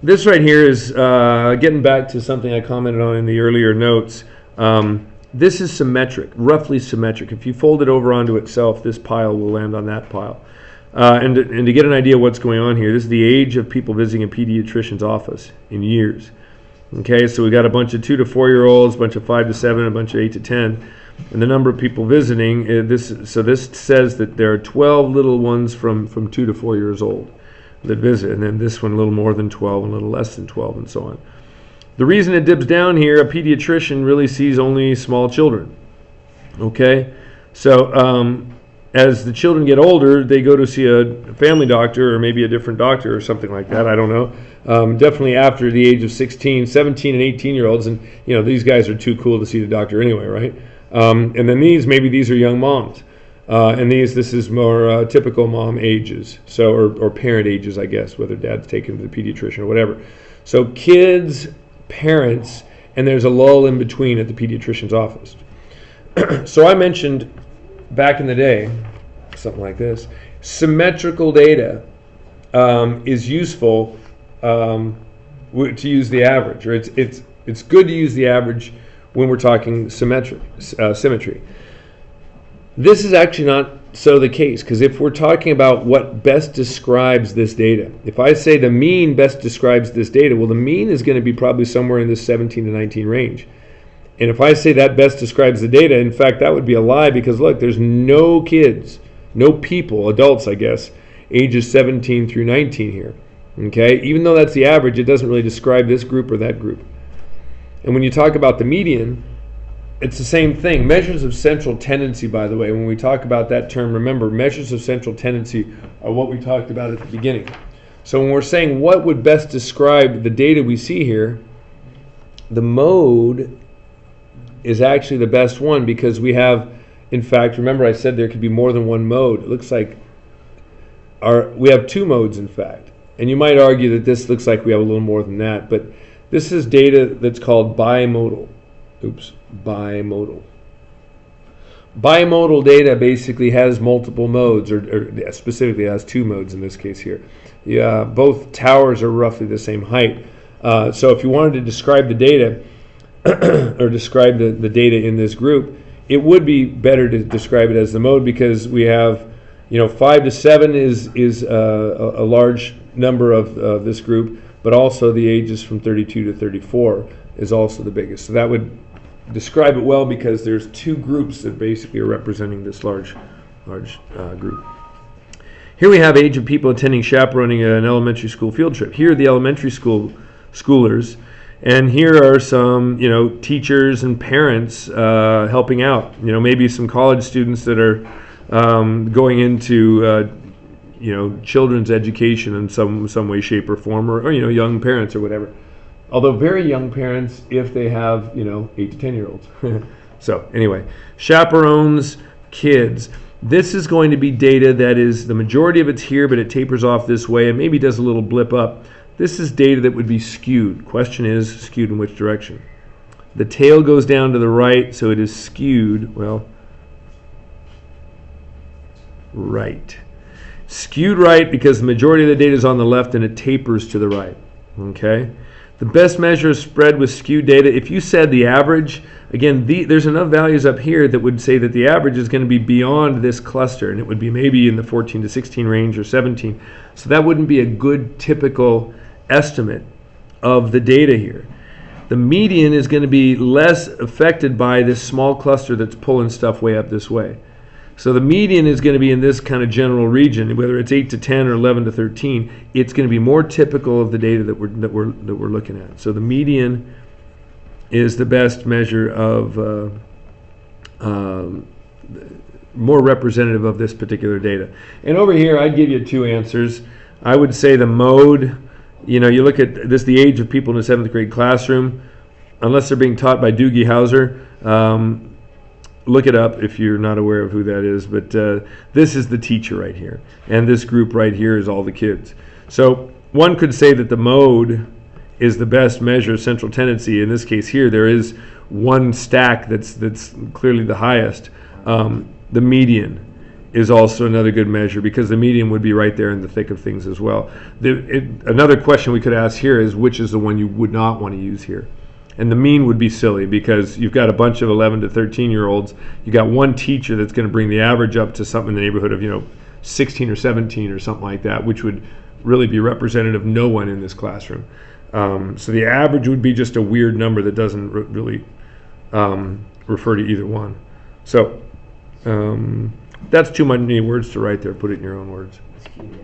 This right here is getting back to something I commented on in the earlier notes. This is symmetric, roughly symmetric. If you fold it over onto itself, this pile will land on that pile. And to get an idea of what's going on here, this is the age of people visiting a pediatrician's office in years. Okay, so we got a bunch of 2 to 4 year olds, a bunch of 5 to 7, a bunch of 8 to 10, and the number of people visiting. This says that there are 12 little ones from 2 to 4 years old that visit, and then this one a little more than 12, and a little less than 12, and so on. The reason it dips down here, a pediatrician really sees only small children. Okay, so as the children get older, they go to see a family doctor or maybe a different doctor or something like that. I don't know. Definitely after the age of 16, 17, and 18-year-olds, and these guys are too cool to see the doctor anyway, right? And then maybe these are young moms, and this is more typical mom ages, so or parent ages, I guess, whether dad's taken to the pediatrician or whatever. So kids, parents, and there's a lull in between at the pediatrician's office. So I mentioned back in the day, something like this, symmetrical data is useful to use the average, or it's good to use the average when we're talking symmetry. This is actually not so the case, because if we're talking about what best describes this data, if I say the mean best describes this data, well, the mean is going to be probably somewhere in this 17 to 19 range. And if I say that best describes the data, in fact, that would be a lie, because look, there's no kids, no people, adults, I guess, ages 17 through 19 here. Okay, even though that's the average, it doesn't really describe this group or that group. And when you talk about the median, it's the same thing. Measures of central tendency, by the way, when we talk about that term, remember, measures of central tendency are what we talked about at the beginning. So when we're saying what would best describe the data we see here, the mode is actually the best one, because we have, in fact, remember I said there could be more than one mode. It looks like we have 2 modes, in fact. And you might argue that this looks like we have a little more than that, but this is data that's called bimodal. Bimodal. Bimodal data basically has multiple modes, or specifically has 2 modes in this case here. Yeah, both towers are roughly the same height. So if you wanted to describe the data, or describe the data in this group, it would be better to describe it as the mode, because we have, 5 to 7 is a large number of this group, but also the ages from 32 to 34 is also the biggest. So that would describe it well, because there's 2 groups that basically are representing this large group. Here we have age of people attending chaperoning an elementary school field trip. Here are the elementary schoolers. And here are some, teachers and parents helping out. Maybe some college students that are going into, children's education in some way, shape, or form, or young parents or whatever. Although very young parents, if they have 8 to 10-year-olds. So anyway, chaperones, kids. This is going to be data that is, the majority of it's here, but it tapers off this way and maybe does a little blip up. This is data that would be skewed. Question is, skewed in which direction? The tail goes down to the right, so it is skewed, right. Skewed right because the majority of the data is on the left and it tapers to the right, okay? The best measure of spread with skewed data, if you said the average, again, there's enough values up here that would say that the average is going to be beyond this cluster, and it would be maybe in the 14 to 16 range or 17. So that wouldn't be a good typical estimate of the data here. The median is going to be less affected by this small cluster that's pulling stuff way up this way. So the median is going to be in this kind of general region, whether it's 8 to 10 or 11 to 13. It's going to be more typical of the data that we're looking at. So the median is the best measure of more representative of this particular data. And over here, I'd give you 2 answers. I would say the mode. You look at this, the age of people in the 7th grade classroom, unless they're being taught by Doogie Howser. Look it up if you're not aware of who that is. But this is the teacher right here. And this group right here is all the kids. So one could say that the mode is the best measure of central tendency. In this case here, there is one stack that's clearly the highest. The median is also another good measure, because the median would be right there in the thick of things as well. Another question we could ask here is, which is the one you would not want to use here? And the mean would be silly, because you've got a bunch of 11 to 13-year-olds. You got one teacher that's going to bring the average up to something in the neighborhood of 16 or 17 or something like that, which would really be representative of no one in this classroom. So the average would be just a weird number that doesn't really refer to either one. So that's too many words to write there. Put it in your own words. Skewed A.